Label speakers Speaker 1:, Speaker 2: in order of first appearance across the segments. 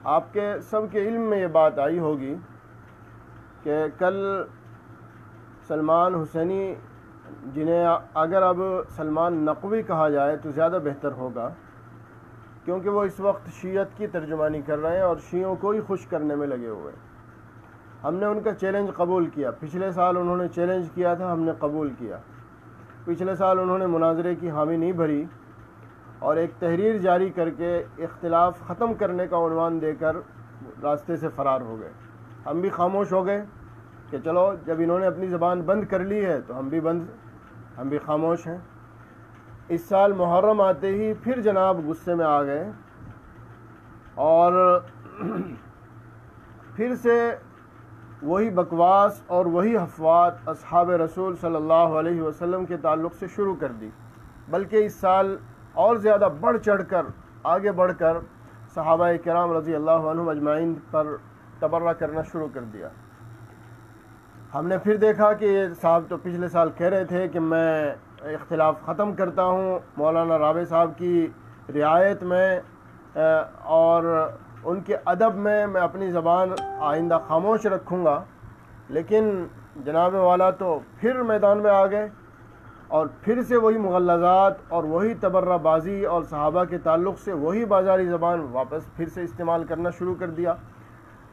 Speaker 1: آپ کے سب کے علم میں یہ بات آئی ہوگی کہ کل سلمان حسینی، جنہیں اگر اب سلمان نقوی کہا جائے تو زیادہ بہتر ہوگا، کیونکہ وہ اس وقت شیعت کی ترجمانی کر رہے ہیں اور شیعوں کو ہی خوش کرنے میں لگے ہوئے ہیں۔ ہم نے ان کا چیلنج قبول کیا، پچھلے سال انہوں نے چیلنج کیا تھا، ہم نے قبول کیا۔ پچھلے سال انہوں نے مناظرے کی حامی نہیں بھری اور ایک تحریر جاری کر کے اختلاف ختم کرنے کا عنوان دے کر راستے سے فرار ہو گئے۔ ہم بھی خاموش ہو گئے کہ چلو جب انہوں نے اپنی زبان بند کر لی ہے تو ہم بھی خاموش ہیں۔ اس سال محرم آتے ہی پھر جناب غصے میں آ گئے اور پھر سے وہی بکواس اور وہی افواہ اصحاب رسول صلی اللہ علیہ وسلم کے تعلق سے شروع کر دی، بلکہ اس سال اور زیادہ بڑھ چڑھ کر آگے بڑھ کر صحابہ کرام رضی اللہ عنہم اجمعین پر تبرہ کرنا شروع کر دیا۔ ہم نے پھر دیکھا کہ یہ صاحب تو پچھلے سال کہہ رہے تھے کہ میں اختلاف ختم کرتا ہوں مولانا رابع صاحب کی رعایت میں اور ان کے ادب میں اپنی زبان آئندہ خاموش رکھوں گا، لیکن جناب والا تو پھر میدان میں آ گئے اور پھر سے وہی مغلظات اور وہی تبرہ بازی اور صحابہ کے تعلق سے وہی بازاری زبان واپس پھر سے استعمال کرنا شروع کر دیا۔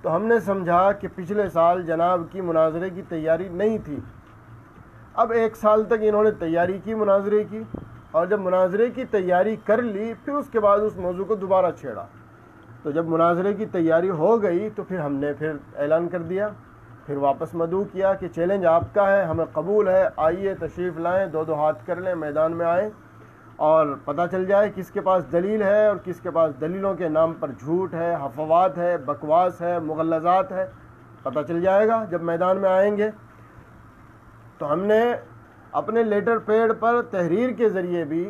Speaker 1: تو ہم نے سمجھا کہ پچھلے سال جناب کی مناظرے کی تیاری نہیں تھی، اب ایک سال تک انہوں نے تیاری کی مناظرے کی، اور جب مناظرے کی تیاری کر لی پھر اس کے بعد اس موضوع کو دوبارہ چھیڑا۔ تو جب مناظرے کی تیاری ہو گئی تو پھر ہم نے اعلان کر دیا، پھر واپس مدعو کیا کہ چیلنج آپ کا ہے، ہمیں قبول ہے، آئیے تشریف لائیں، دو ہاتھ کر لیں، میدان میں آئیں اور پتہ چل جائے کس کے پاس دلیل ہے اور کس کے پاس دلیلوں کے نام پر جھوٹ ہے، حفوات ہے، بکواس ہے، مغلظات ہے، پتہ چل جائے گا جب میدان میں آئیں گے۔ تو ہم نے اپنے لیٹر پیڈ پر تحریر کے ذریعے بھی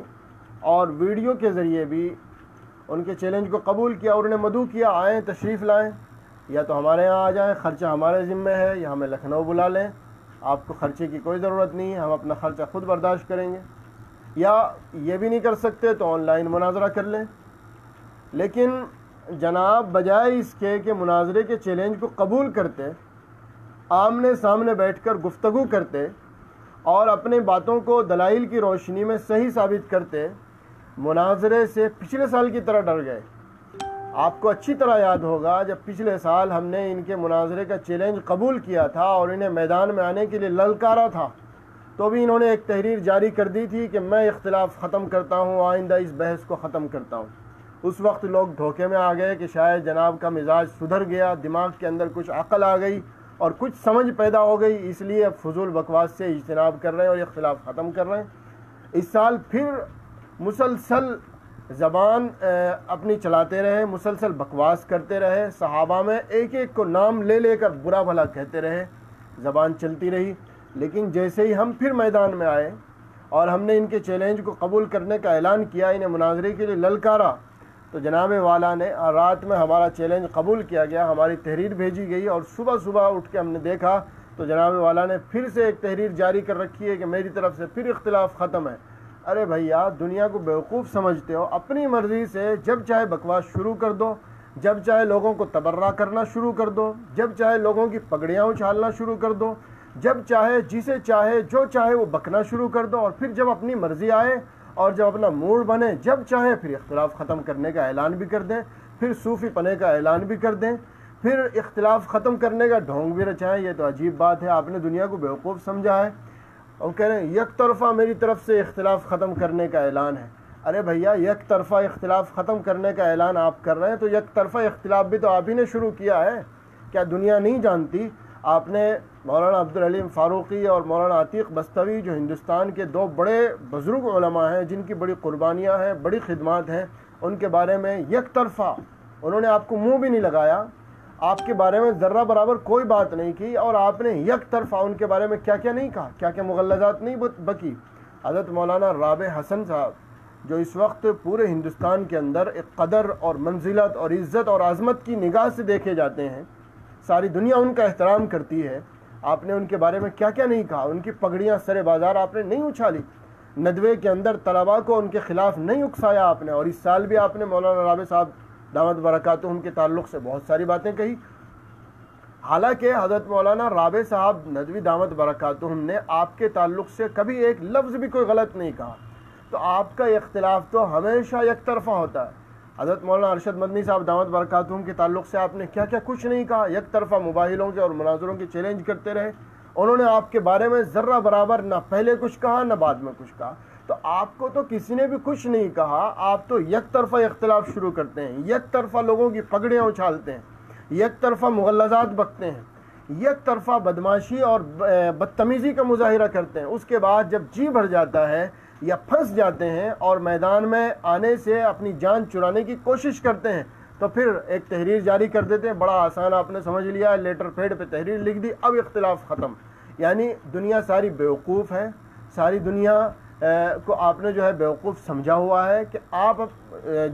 Speaker 1: اور ویڈیو کے ذریعے بھی ان کے چیلنج کو قبول کیا اور انہیں مدعو کیا، آئیں تشریف لائیں، یا تو ہمارے یہاں آ جائیں، خرچہ ہمارے ذمہ ہے، یا ہمیں لکھنؤ بلا لیں، آپ کو خرچے کی کوئی ضرورت نہیں ہے، ہم اپنا خرچہ خود برداشت کریں گے، یا یہ بھی نہیں کر سکتے تو آن لائن مناظرہ کر لیں۔ لیکن جناب بجائے اس کے کہ مناظرے کے چیلنج کو قبول کرتے، آمنے سامنے بیٹھ کر گفتگو کرتے اور اپنے باتوں کو دلائل کی روشنی میں صحیح ثابت کرتے، مناظرے سے پچھلے سال کی طرح ڈر گئے۔ آپ کو اچھی طرح یاد ہوگا جب پچھلے سال ہم نے ان کے مناظرے کا چیلنج قبول کیا تھا اور انہیں میدان میں آنے کے لیے للکارا تھا، تو بھی انہوں نے ایک تحریر جاری کر دی تھی کہ میں اختلاف ختم کرتا ہوں، آئندہ اس بحث کو ختم کرتا ہوں۔ اس وقت لوگ دھوکے میں آ گئے کہ شاید جناب کا مزاج سدھر گیا، دماغ کے اندر کچھ عقل آ گئی اور کچھ سمجھ پیدا ہو گئی، اس لیے اب فضول بکواس سے اجتناب کر رہے ہیں اور اختلاف ختم کر رہے ہیں۔ اس سال پھر مسلسل زبان اپنی چلاتے رہے، مسلسل بکواس کرتے رہے، صحابہ میں ایک ایک کو نام لے لے کر برا بھلا کہتے رہے، زبان چلتی رہی۔ لیکن جیسے ہی ہم پھر میدان میں آئے اور ہم نے ان کے چیلنج کو قبول کرنے کا اعلان کیا، انہیں مناظرے کے لیے للکارا، تو جناب والا نے رات میں ہمارا چیلنج قبول کیا گیا، ہماری تحریر بھیجی گئی اور صبح اٹھ کے ہم نے دیکھا تو جناب والا نے پھر سے ایک تحریر جاری کر رکھی ہے کہ میری طرف سے پھر اختلاف ختم ہے۔ ارے بھیا، دنیا کو بیوقوف سمجھتے ہو؟ اپنی مرضی سے جب چاہے بکواس شروع کر دو، جب چاہے لوگوں کو تبرہ کرنا شروع کر دو، جب چاہے لوگوں کی پگڑیاں اچھالنا شروع کر دو، جب چاہے جسے چاہے جو چاہے وہ بکنا شروع کر دو، اور پھر جب اپنی مرضی آئے اور جب اپنا موڈ بنے جب چاہے پھر اختلاف ختم کرنے کا اعلان بھی کر دیں، پھر صوفی پنے کا اعلان بھی کر دیں، پھر اختلاف ختم کرنے کا ڈھونگ بھی رچائیں۔ یہ تو عجیب بات ہے، آپ نے دنیا کو بیوقوف سمجھا ہے اور کہہ رہے ہیں یک طرفہ میری طرف سے اختلاف ختم کرنے کا اعلان ہے۔ ارے بھیا، یک طرفہ اختلاف ختم کرنے کا اعلان آپ کر رہے ہیں تو یک طرفہ اختلاف بھی تو آپ ہی نے شروع کیا ہے۔ کیا دنیا نہیں جانتی؟ آپ نے مولانا عبدالعلیم فاروقی اور مولانا عتیق بستوی، جو ہندوستان کے دو بڑے بزرگ علماء ہیں جن کی بڑی قربانیاں ہیں، بڑی خدمات ہیں، ان کے بارے میں یک طرفہ انہوں نے آپ کو منہ بھی نہیں لگایا، آپ کے بارے میں ذرہ برابر کوئی بات نہیں کی، اور آپ نے یک طرفہ ان کے بارے میں کیا کیا نہیں کہا، کیا کیا مغلظات نہیں بکی۔ حضرت مولانا رابع حسن صاحب، جو اس وقت پورے ہندوستان کے اندر ایک قدر اور منزلت اور عزت اور عظمت کی نگاہ سے دیکھے جاتے ہیں، ساری دنیا ان کا احترام کرتی ہے، آپ نے ان کے بارے میں کیا کیا نہیں کہا، ان کی پگڑیاں سر بازار آپ نے نہیں اچھالی، ندوے کے اندر طلباء کو ان کے خلاف نہیں اکسایا آپ نے، اور اس سال بھی آپ نے مولانا رابع صاحب دامت برکاتہم کے تعلق سے بہت ساری باتیں کہی. حالانکہ حضرت مولانا رابع صاحب ندوی دامت برکاتہم نے آپ کے تعلق سے کبھی ایک لفظ بھی کوئی غلط نہیں کہا. تو آپ کا اختلاف تو ہمیشہ یک طرفہ ہوتا ہے. حضرت مولانا ارشد مدنی صاحب دامت برکاتہم کے تعلق سے آپ نے کیا کیا کچھ نہیں کہا, یک طرفہ مباحلوں کے اور مناظروں کے چیلنج کرتے رہے. انہوں نے آپ کے بارے میں ذرہ برابر نہ پہلے کچھ کہا نہ بعد میں کچھ کہا. تو آپ کو تو کسی نے بھی کچھ نہیں کہا, آپ تو یک طرفہ اختلاف شروع کرتے ہیں, یک طرفہ لوگوں کی پگڑیاں اچھالتے ہیں, یک طرفہ مغلظات بکتے ہیں, یک طرفہ بدماشی اور بدتمیزی کا مظاہرہ کرتے ہیں. اس کے بعد جب جی بھر جاتا ہے یا پھنس جاتے ہیں اور میدان میں آنے سے اپنی جان چرانے کی کوشش کرتے ہیں تو پھر ایک تحریر جاری کر دیتے ہیں. بڑا آسان آپ نے سمجھ لیا, لیٹر پیڈ پہ تحریر لکھ دی, اب اختلاف ختم. یعنی دنیا ساری بیوقوف ہے, ساری دنیا کو آپ نے جو ہے بیوقوف سمجھا ہوا ہے کہ آپ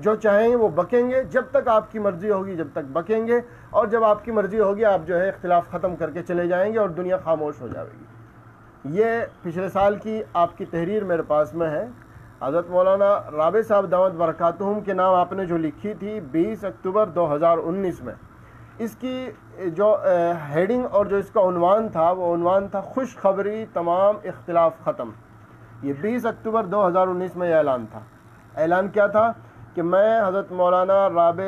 Speaker 1: جو چاہیں وہ بکیں گے, جب تک آپ کی مرضی ہوگی جب تک بکیں گے, اور جب آپ کی مرضی ہوگی آپ جو ہے اختلاف ختم کر کے چلے جائیں گے اور دنیا خاموش ہو جائے گی. یہ پچھلے سال کی آپ کی تحریر میرے پاس میں ہے. حضرت مولانا رابع صاحب دامت برکاتہم کے نام آپ نے جو لکھی تھی 20 اکتوبر 2019 میں, اس کی جو ہیڈنگ اور جو اس کا عنوان تھا وہ عنوان تھا خوشخبری تمام اختلاف ختم. یہ 20 اکتوبر 2019 میں یہ اعلان تھا. اعلان کیا تھا کہ میں حضرت مولانا رابع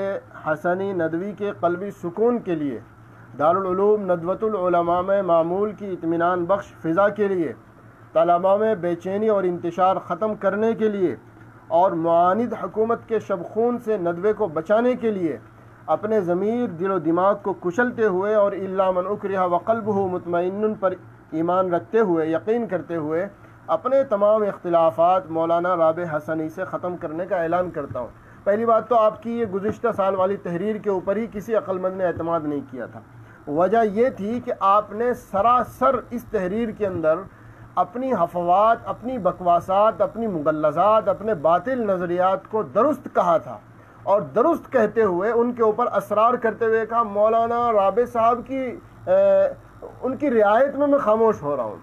Speaker 1: حسنی ندوی کے قلبی سکون کے لیے, دارالعلوم ندوۃ العلماء میں معمول کی اطمینان بخش فضا کے لیے, طلباء میں بے چینی اور انتشار ختم کرنے کے لیے اور معاند حکومت کے شبخون سے ندوے کو بچانے کے لیے اپنے ضمیر دل و دماغ کو کچلتے ہوئے اور الا من اکرہ وقلبہ مطمئن پر ایمان رکھتے ہوئے, یقین کرتے ہوئے اپنے تمام اختلافات مولانا رابع حسنی سے ختم کرنے کا اعلان کرتا ہوں. پہلی بات تو آپ کی یہ گزشتہ سال والی تحریر کے اوپر ہی کسی عقل مند نے اعتماد نہیں کیا تھا. وجہ یہ تھی کہ آپ نے سراسر اس تحریر کے اندر اپنی حفوات, اپنی بکواسات, اپنی مغلظات, اپنے باطل نظریات کو درست کہا تھا, اور درست کہتے ہوئے ان کے اوپر اسرار کرتے ہوئے کہا مولانا رابع صاحب کی ان کی رعایت میں خاموش ہو رہا ہوں,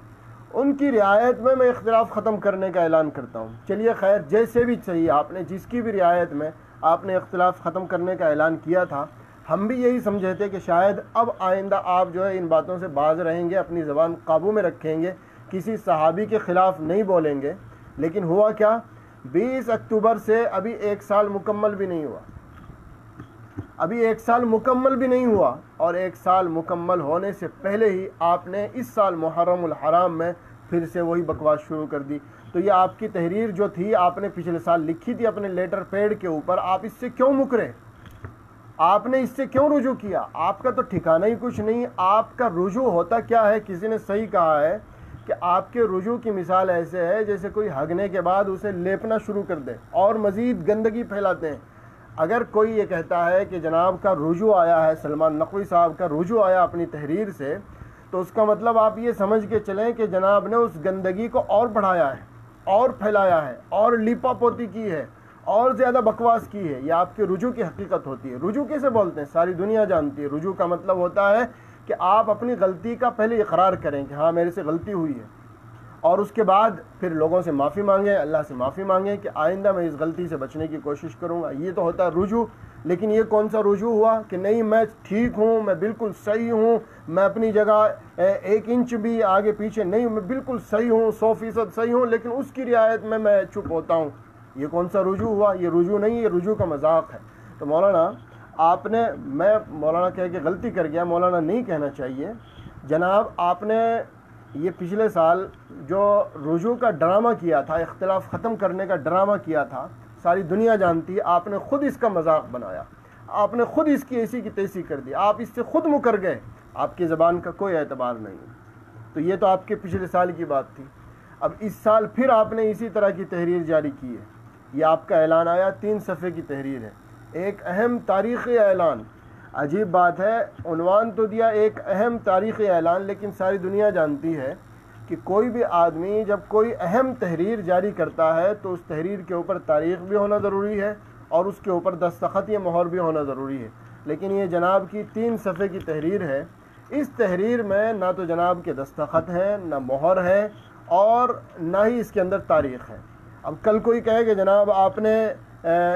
Speaker 1: ان کی رعایت میں اختلاف ختم کرنے کا اعلان کرتا ہوں. چلیے خیر, جیسے بھی چاہیے, آپ نے جس کی بھی رعایت میں آپ نے اختلاف ختم کرنے کا اعلان کیا تھا, ہم بھی یہی سمجھے تھے کہ شاید اب آئندہ آپ جو ہے ان باتوں سے باز رہیں گے, اپنی زبان قابو میں رکھیں گے, کسی صحابی کے خلاف نہیں بولیں گے. لیکن ہوا کیا, 20 اکتوبر سے ابھی 1 سال مکمل بھی نہیں ہوا, ابھی 1 سال مکمل بھی نہیں ہوا, اور 1 سال مکمل ہونے سے پہلے ہی آپ نے اس سال محرم الحرام میں پھر سے وہی بکواس شروع کر دی. تو یہ آپ کی تحریر جو تھی آپ نے پچھلے سال لکھی تھی اپنے لیٹر پیڈ کے اوپر, آپ اس سے کیوں مکرے, آپ نے اس سے کیوں رجوع کیا؟ آپ کا تو ٹھکانہ ہی کچھ نہیں. آپ کا رجوع ہوتا کیا ہے, کسی نے صحیح کہا ہے کہ آپ کے رجوع کی مثال ایسے ہے جیسے کوئی ہگنے کے بعد اسے لیپنا شروع کر دے اور مزید گندگی پھیلاتے ہیں. اگر کوئی یہ کہتا ہے کہ جناب کا رجوع آیا ہے, سلمان نقوی صاحب کا رجوع آیا اپنی تحریر سے, تو اس کا مطلب آپ یہ سمجھ کے چلیں کہ جناب نے اس گندگی کو اور بڑھایا ہے, اور پھیلایا ہے, اور لیپا پوتی کی ہے, اور زیادہ بکواس کی ہے. یہ آپ کے رجوع کی حقیقت ہوتی ہے. رجوع کیسے بولتے ہیں ساری دنیا جانتی ہے. رجوع کا مطلب ہوتا ہے کہ آپ اپنی غلطی کا پہلے اقرار کریں کہ ہاں میرے سے غلطی ہوئی ہے, اور اس کے بعد پھر لوگوں سے معافی مانگیں, اللہ سے معافی مانگیں کہ آئندہ میں اس غلطی سے بچنے کی کوشش کروں گا. یہ تو ہوتا ہے رجوع. لیکن یہ کون سا رجوع ہوا کہ نہیں میں ٹھیک ہوں, میں بالکل صحیح ہوں, میں اپنی جگہ 1 انچ بھی آگے پیچھے نہیں ہوں, میں بالکل صحیح ہوں, 100% صحیح ہوں, لیکن اس کی رعایت میں چپ ہوتا ہوں. یہ کون سا رجوع ہوا؟ یہ رجوع نہیں, یہ رجوع کا مذاق ہے. تو مولانا آپ نے, میں مولانا کہہ کے غلطی کر گیا, مولانا نہیں کہنا چاہیے جناب. آپ نے یہ پچھلے سال جو رجوع کا ڈرامہ کیا تھا, اختلاف ختم کرنے کا ڈرامہ کیا تھا, ساری دنیا جانتی ہے, آپ نے خود اس کا مذاق بنایا, آپ نے خود اس کی ایسی کی تیسی کر دی, آپ اس سے خود مکر گئے, آپ کی زبان کا کوئی اعتبار نہیں. تو یہ تو آپ کے پچھلے سال کی بات تھی. اب اس سال پھر آپ نے اسی طرح کی تحریر جاری کی ہے. یہ آپ کا اعلان آیا, 3 صفحے کی تحریر ہے, ایک اہم تاریخی اعلان. عجیب بات ہے, عنوان تو دیا ایک اہم تاریخی اعلان, لیکن ساری دنیا جانتی ہے کہ کوئی بھی آدمی جب کوئی اہم تحریر جاری کرتا ہے تو اس تحریر کے اوپر تاریخ بھی ہونا ضروری ہے اور اس کے اوپر دستخط یا مہر بھی ہونا ضروری ہے. لیکن یہ جناب کی 3 صفحے کی تحریر ہے. اس تحریر میں نہ تو جناب کے دستخط ہیں, نہ مہر ہے, اور نہ ہی اس کے اندر تاریخ ہے. اب کل کوئی کہے کہ جناب آپ نے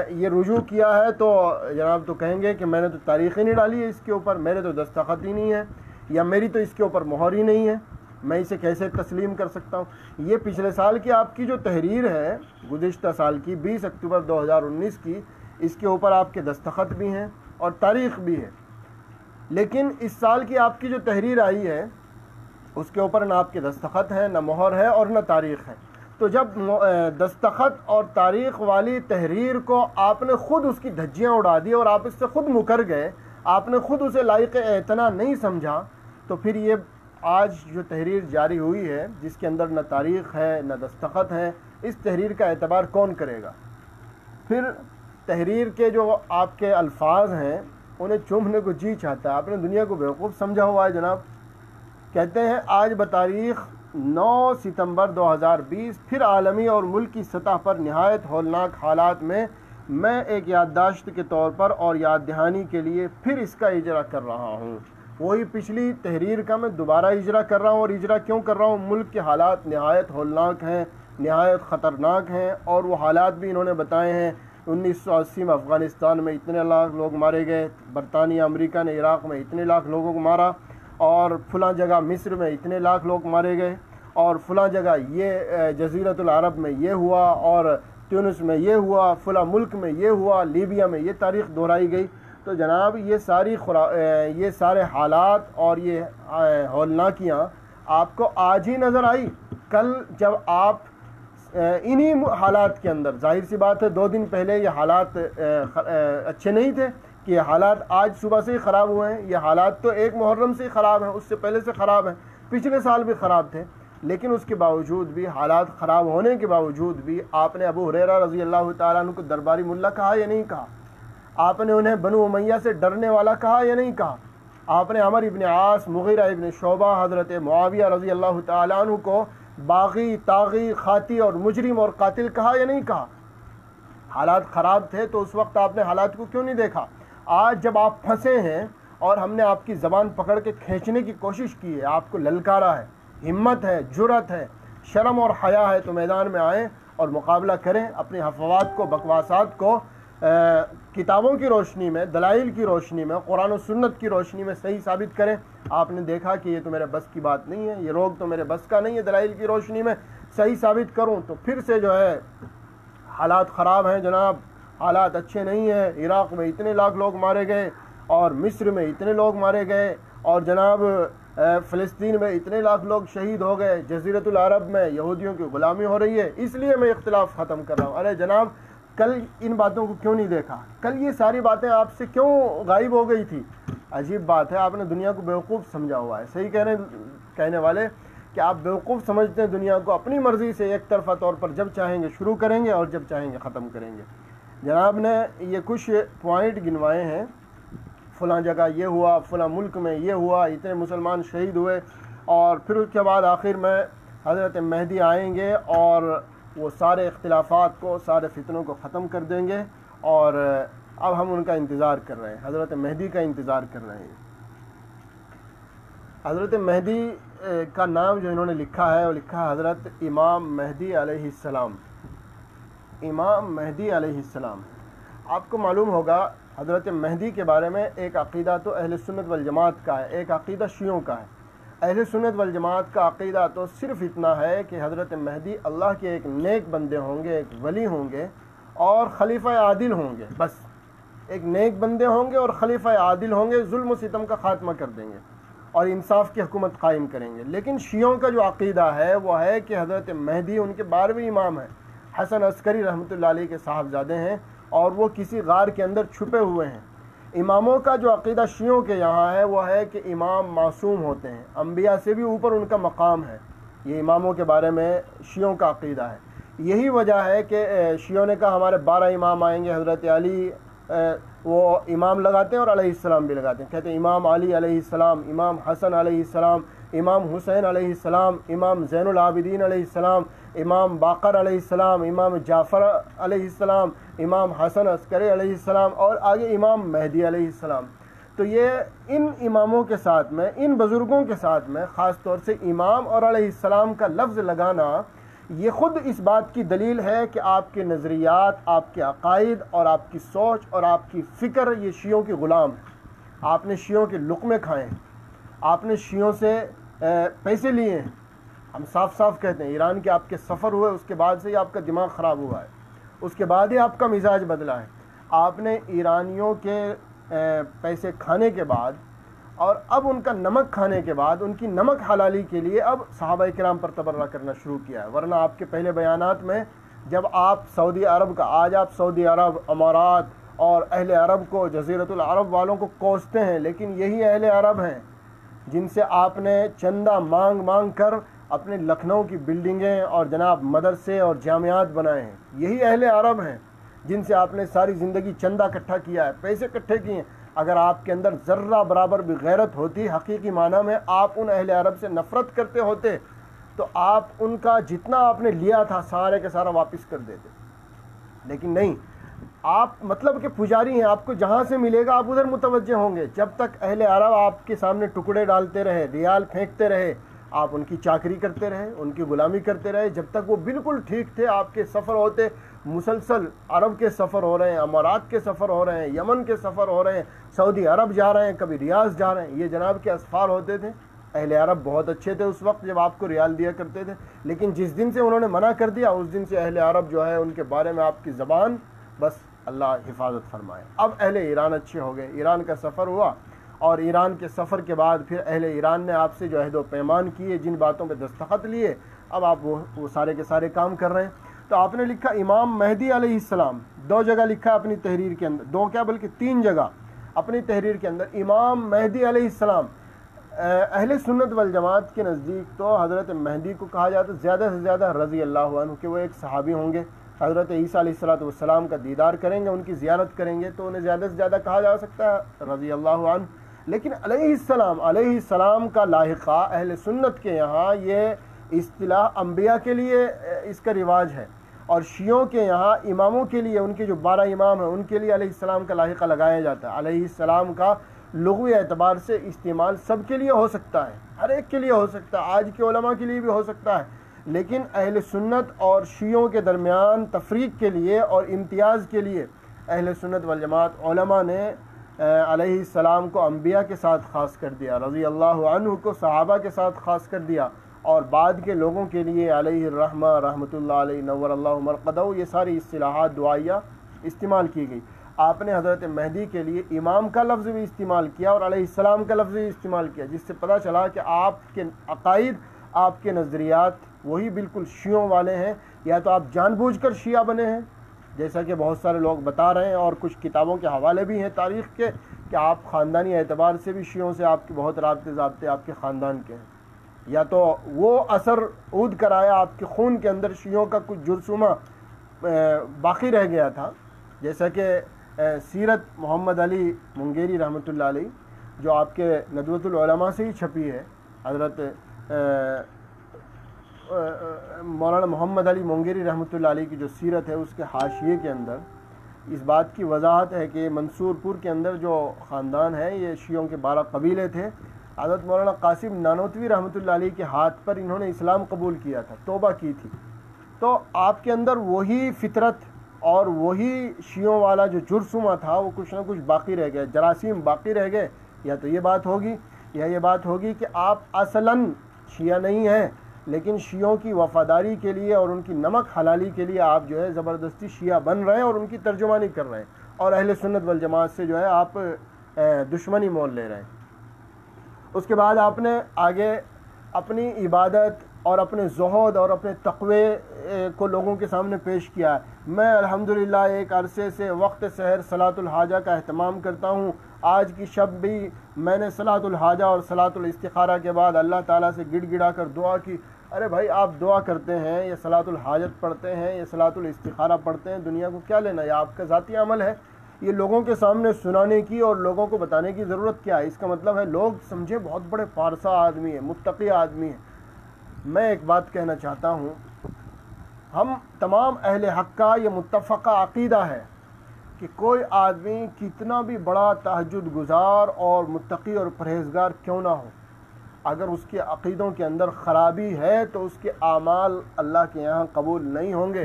Speaker 1: یہ رجوع کیا ہے تو جناب تو کہیں گے کہ میں نے تو تاریخ ہی نہیں ڈالی ہے اس کے اوپر، میرے تو دستخط ہی نہیں ہے، یا میری تو اس کے اوپر مہر ہی نہیں ہے، میں اسے کیسے تسلیم کر سکتا ہوں۔ یہ پچھلے سال کی آپ کی جو تحریر ہے، گزشتہ سال کی 20 اکتوبر 2019 کی، اس کے اوپر آپ کے دستخط بھی ہیں اور تاریخ بھی ہے، لیکن اس سال کی آپ کی جو تحریر آئی ہے اس کے اوپر نہ آپ کے دستخط ہیں، نہ مہر ہے اور نہ تاریخ ہے۔ تو جب دستخط اور تاریخ والی تحریر کو آپ نے خود اس کی دھجیاں اڑا دی اور آپ اس سے خود مکر گئے، آپ نے خود اسے لائق اعتنا نہیں سمجھا، تو پھر یہ آج جو تحریر جاری ہوئی ہے جس کے اندر نہ تاریخ ہے نہ دستخط ہے، اس تحریر کا اعتبار کون کرے گا؟ پھر تحریر کے جو آپ کے الفاظ ہیں انہیں چومنے کو جی چاہتا ہے۔ آپ نے دنیا کو بیوقوف سمجھا ہوا ہے جناب۔ کہتے ہیں آج بتاریخ 9 ستمبر 2020 پھر عالمی اور ملکی سطح پر نہایت ہولناک حالات میں ایک یادداشت کے طور پر اور یاد دہانی کے لیے پھر اس کا اجرا کر رہا ہوں۔ وہی پچھلی تحریر کا میں دوبارہ اجرا کر رہا ہوں، اور اجرا کیوں کر رہا ہوں؟ ملک کے حالات نہایت ہولناک ہیں، نہایت خطرناک ہیں، اور وہ حالات بھی انہوں نے بتائے ہیں۔ 1980 میں افغانستان میں اتنے لاکھ لوگ مارے گئے، برطانیہ امریکہ نے عراق میں اتنے لاکھ لوگوں کو مارا، اور فلاں جگہ مصر میں اتنے لاکھ لوگ مارے گئے، اور فلاں جگہ یہ جزیرۃ العرب میں یہ ہوا، اور تیونس میں یہ ہوا، فلاں ملک میں یہ ہوا، لیبیا میں یہ تاریخ دہرائی گئی۔ تو جناب یہ سارے حالات اور یہ ہولناکیاں آپ کو آج ہی نظر آئی؟ کل جب آپ انہی حالات کے اندر، ظاہر سی بات ہے 2 دن پہلے یہ حالات اچھے نہیں تھے کہ یہ حالات آج صبح سے ہی خراب ہوئے ہیں؟ یہ حالات تو 1 محرم سے ہی خراب ہیں، اس سے پہلے سے خراب ہیں، پچھلے سال بھی خراب تھے، لیکن اس کے باوجود بھی، حالات خراب ہونے کے باوجود بھی، آپ نے ابو ہریرہ رضی اللہ تعالیٰ عنہ کو درباری ملا کہا یا نہیں کہا؟ آپ نے انہیں بنو امیہ سے ڈرنے والا کہا یا نہیں کہا؟ آپ نے عمر ابن عاص، مغیرہ ابن شعبہ، حضرت معاویہ رضی اللہ تعالیٰ عنہ کو باغی، طاغی، خاطی اور مجرم اور قاتل کہا یا نہیں کہا؟ حالات خراب تھے تو اس وقت آپ نے حالات کو کیوں نہیں دیکھا؟ آج جب آپ پھنسے ہیں اور ہم نے آپ کی زبان پکڑ کے کھینچنے کی کوشش کی ہے، آپ کو للکارا ہے، ہمت ہے، جرأت ہے، شرم اور حیا ہے، تو میدان میں آئیں اور مقابلہ کریں، اپنی حفوات کو، بکواسات کو کتابوں کی روشنی میں، دلائل کی روشنی میں، قرآن و سنت کی روشنی میں صحیح ثابت کریں۔ آپ نے دیکھا کہ یہ تو میرے بس کی بات نہیں ہے، یہ روگ تو میرے بس کا نہیں ہے، دلائل کی روشنی میں صحیح ثابت کروں، تو پھر سے جو ہے حالات خراب ہیں جناب، حالات اچھے نہیں ہیں۔ عراق میں اتنے لاکھ لوگ مارے گئے، اور مصر میں اتنے لوگ مارے گئے، اور جناب فلسطین میں اتنے لاکھ لوگ شہید ہو گئے، جزیرۃ العرب میں یہودیوں کی غلامی ہو رہی ہے، اس لیے میں اختلاف ختم کر رہا ہوں۔ ارے جناب، کل ان باتوں کو کیوں نہیں دیکھا؟ کل یہ ساری باتیں آپ سے کیوں غائب ہو گئی تھی؟ عجیب بات ہے، آپ نے دنیا کو بیوقوف سمجھا ہوا ہے۔ صحیح کہنے والے کہ آپ بیوقوف سمجھتے ہیں دنیا کو، اپنی مرضی سے ایک طرفہ طور پر جب چاہیں گے شروع کریں گے اور جب چاہیں گے ختم کریں گے۔ جناب نے یہ کچھ پوائنٹ گنوائے ہیں، فلاں جگہ یہ ہوا، فلاں ملک میں یہ ہوا، اتنے مسلمان شہید ہوئے، اور پھر اس کے بعد آخر میں حضرت مہدی آئیں گے اور وہ سارے اختلافات کو، سارے فتنوں کو ختم کر دیں گے، اور اب ہم ان کا انتظار کر رہے ہیں، حضرت مہدی کا انتظار کر رہے ہیں۔ حضرت مہدی کا نام جو انہوں نے لکھا ہے وہ لکھا ہے حضرت امام مہدی علیہ السلام۔ امام مہدی علیہ السلام، آپ کو معلوم ہوگا حضرت مہدی کے بارے میں ایک عقیدہ تو اہل سنت والجماعت کا ہے، ایک عقیدہ شیعوں کا ہے۔ اہل سنت والجماعت کا عقیدہ تو صرف اتنا ہے کہ حضرت مہدی اللہ کے ایک نیک بندے ہوں گے، ایک ولی ہوں گے اور خلیفہ عادل ہوں گے، بس ایک نیک بندے ہوں گے اور خلیفہ عادل ہوں گے، ظلم و ستم کا خاتمہ کر دیں گے اور انصاف کی حکومت قائم کریں گے۔ لیکن شیعوں کا جو عقیدہ ہے وہ ہے کہ حضرت مہدی ان کے 12ویں امام ہیں، حسن عسکری رحمۃ اللہ علیہ کے صاحبزادے ہیں، اور وہ کسی غار کے اندر چھپے ہوئے ہیں۔ اماموں کا جو عقیدہ شیعوں کے یہاں ہے وہ ہے کہ امام معصوم ہوتے ہیں، انبیاء سے بھی اوپر ان کا مقام ہے، یہ اماموں کے بارے میں شیعوں کا عقیدہ ہے۔ یہی وجہ ہے کہ شیعوں نے کہا ہمارے 12 امام آئیں گے، حضرت علی وہ امام لگاتے ہیں اور علیہ السلام بھی لگاتے ہیں، کہتے ہیں امام علی علیہ السلام، امام حسن علیہ السلام، امام حسین علیہ السلام، امام زین العابدین علیہ السلام، امام باقر علیہ السلام، امام جعفر علیہ السلام، امام حسن عسکری علیہ السلام، اور آگے امام مہدی علیہ السلام۔ تو یہ ان اماموں کے ساتھ میں، ان بزرگوں کے ساتھ میں خاص طور سے امام اور علیہ السلام کا لفظ لگانا، یہ خود اس بات کی دلیل ہے کہ آپ کے نظریات، آپ کے عقائد اور آپ کی سوچ اور آپ کی فکر یہ شیعوں کی غلام ہے۔ آپ نے شیعوں کے لقمے کھائے ہیں، آپ نے شیعوں سے پیسے لیے ہیں۔ ہم صاف صاف کہتے ہیں ایران کے آپ کے سفر ہوئے، اس کے بعد سے ہی آپ کا دماغ خراب ہوا ہے، اس کے بعد ہی آپ کا مزاج بدلا ہے۔ آپ نے ایرانیوں کے پیسے کھانے کے بعد اور اب ان کا نمک کھانے کے بعد ان کی نمک حلالی کے لیے اب صحابہ کرام پر تبرہ کرنا شروع کیا ہے۔ ورنہ آپ کے پہلے بیانات میں جب آپ سعودی عرب کا، آج آپ سعودی عرب، امارات اور اہل عرب کو، جزیرۃ العرب والوں کو کوستے ہیں، لیکن یہی اہل عرب ہیں جن سے آپ نے چندہ مانگ مانگ کر اپنے لکھنؤ کی بلڈنگیں اور جناب مدرسے اور جامعات بنائے ہیں۔ یہی اہل عرب ہیں جن سے آپ نے ساری زندگی چندہ اکٹھا کیا ہے، پیسے اکٹھے کیے ہیں۔ اگر آپ کے اندر ذرہ برابر بھی غیرت ہوتی، حقیقی معنی میں آپ ان اہل عرب سے نفرت کرتے ہوتے تو آپ ان کا جتنا آپ نے لیا تھا سارے کے سارا واپس کر دیتے، لیکن نہیں، آپ مطلب کہ پجاری ہیں، آپ کو جہاں سے ملے گا آپ ادھر متوجہ ہوں گے۔ جب تک اہل عرب آپ کے سامنے ٹکڑے ڈالتے رہے، ریال پھینکتے رہے، آپ ان کی چاکری کرتے رہے، ان کی غلامی کرتے رہے، جب تک وہ بالکل ٹھیک تھے۔ آپ کے سفر ہوتے مسلسل، عرب کے سفر ہو رہے ہیں، امارات کے سفر ہو رہے ہیں، یمن کے سفر ہو رہے ہیں، سعودی عرب جا رہے ہیں، کبھی ریاض جا رہے ہیں، یہ جناب کے اسفار ہوتے تھے۔ اہل عرب بہت اچھے تھے اس وقت جب آپ کو ریال دیا کرتے تھے، لیکن جس دن سے انہوں نے منع کر دیا اس دن سے اہل عرب جو ہے ان کے بارے میں آپ کی زبان، بس اللہ حفاظت فرمائے۔ اب اہل ایران اچھے ہو گئے، ایران کا سفر ہوا، اور ایران کے سفر کے بعد پھر اہل ایران نے آپ سے جو عہد و پیمان کیے، جن باتوں پہ دستخط لیے، اب آپ وہ سارے کے سارے کام کر رہے ہیں۔ تو آپ نے لکھا امام مہدی علیہ السلام، 2 جگہ لکھا ہے اپنی تحریر کے اندر، 2 کیا بلکہ 3 جگہ اپنی تحریر کے اندر، امام مہدی علیہ السلام۔ اہل سنت والجماعت کے نزدیک تو حضرت مہدی کو کہا جاتا ہے زیادہ سے زیادہ رضی اللہ عنہ، کہ وہ ایک صحابی ہوں گے، حضرت عیسیٰ علیہ السلام کا دیدار کریں گے، ان کی زیارت کریں گے، تو انہیں زیادہ سے زیادہ کہا جا سکتا ہے رضی اللہ عنہ۔ لیکن علیہ السلام کا لاحقہ اہل سنت کے یہاں یہ اصطلاح انبیاء کے لیے اس کا رواج ہے، اور شیعوں کے یہاں اماموں کے لیے، ان کے جو 12 امام ہیں ان کے لیے علیہ السلام کا لاحقہ لگایا جاتا ہے۔ علیہ السلام کا لغوی اعتبار سے استعمال سب کے لیے ہو سکتا ہے، ہر ایک کے لیے ہو سکتا ہے، آج کے علماء کے لیے بھی ہو سکتا ہے، لیکن اہل سنت اور شیعوں کے درمیان تفریق کے لیے اور امتیاز کے لیے اہل سنت والجماعت علماء نے علیہ السلام کو انبیاء کے ساتھ خاص کر دیا، رضی اللہ عنہ کو صحابہ کے ساتھ خاص کر دیا، اور بعد کے لوگوں کے لیے علیہ الرحمہ، رحمۃ اللہ علیہ، نور اللہ مرقدہ، یہ ساری اصطلاحات دعائیہ استعمال کی گئی۔ آپ نے حضرت مہدی کے لیے امام کا لفظ بھی استعمال کیا اور علیہ السلام کا لفظ بھی استعمال کیا، جس سے پتہ چلا کہ آپ کے عقائد، آپ کے نظریات وہی بالکل شیعوں والے ہیں، یا تو آپ جان بوجھ کر شیعہ بنے ہیں جیسا کہ بہت سارے لوگ بتا رہے ہیں، اور کچھ کتابوں کے حوالے بھی ہیں تاریخ کے کہ آپ خاندانی اعتبار سے بھی شیعوں سے آپ کے بہت رابطے ضابطے آپ کے خاندان کے ہیں، یا تو وہ اثر عود کرایا آپ کے خون کے اندر، شیعوں کا کچھ جرثومہ باقی رہ گیا تھا، جیسا کہ سیرت محمد علی منگیری رحمۃ اللہ علیہ جو آپ کے ندوۃ العلماء سے ہی چھپی ہے، حضرت مولانا محمد علی منگیری رحمۃ اللہ علیہ کی جو سیرت ہے اس کے حاشیے کے اندر اس بات کی وضاحت ہے کہ منصور پور کے اندر جو خاندان ہے یہ شیعوں کے 12 قبیلے تھے، حضرت مولانا قاسم نانوتوی رحمۃ اللہ علیہ کے ہاتھ پر انہوں نے اسلام قبول کیا تھا، توبہ کی تھی، تو آپ کے اندر وہی فطرت اور وہی شیعوں والا جو جرثومہ تھا وہ کچھ نہ کچھ باقی رہ گیا، جراثیم باقی رہ گئے، یا تو یہ بات ہوگی یا یہ بات ہوگی کہ آپ اصلاً شیعہ نہیں ہیں، لیکن شیعوں کی وفاداری کے لیے اور ان کی نمک حلالی کے لیے آپ جو ہے زبردستی شیعہ بن رہے ہیں اور ان کی ترجمانی کر رہے ہیں، اور اہل سنت والجماعت سے جو ہے آپ دشمنی مول لے رہے ہیں۔ اس کے بعد آپ نے آگے اپنی عبادت اور اپنے زہد اور اپنے تقوی کو لوگوں کے سامنے پیش کیا ہے۔ میں الحمدللہ ایک عرصے سے وقت سحر صلاۃ الحاجہ کا اہتمام کرتا ہوں، آج کی شب بھی میں نے صلاۃ الحاجہ اور صلاۃ الاستخارہ کے بعد اللہ تعالیٰ سے گڑ گڑا کر دعا کی، ارے بھائی آپ دعا کرتے ہیں، یہ صلاۃ الحاجت پڑھتے ہیں، یہ صلاۃ الاستخارہ پڑھتے ہیں، دنیا کو کیا لینا، یہ آپ کا ذاتی عمل ہے، یہ لوگوں کے سامنے سنانے کی اور لوگوں کو بتانے کی ضرورت کیا ہے؟ اس کا مطلب ہے لوگ سمجھے بہت بڑے پارسا آدمی ہے، متقی آدمی ہے۔ میں ایک بات کہنا چاہتا ہوں، ہم تمام اہل حق کا یہ متفقہ عقیدہ ہے کہ کوئی آدمی کتنا بھی بڑا تہجد گزار اور متقی اور پرہیزگار کیوں نہ ہو، اگر اس کے عقیدوں کے اندر خرابی ہے تو اس کے اعمال اللہ کے یہاں قبول نہیں ہوں گے۔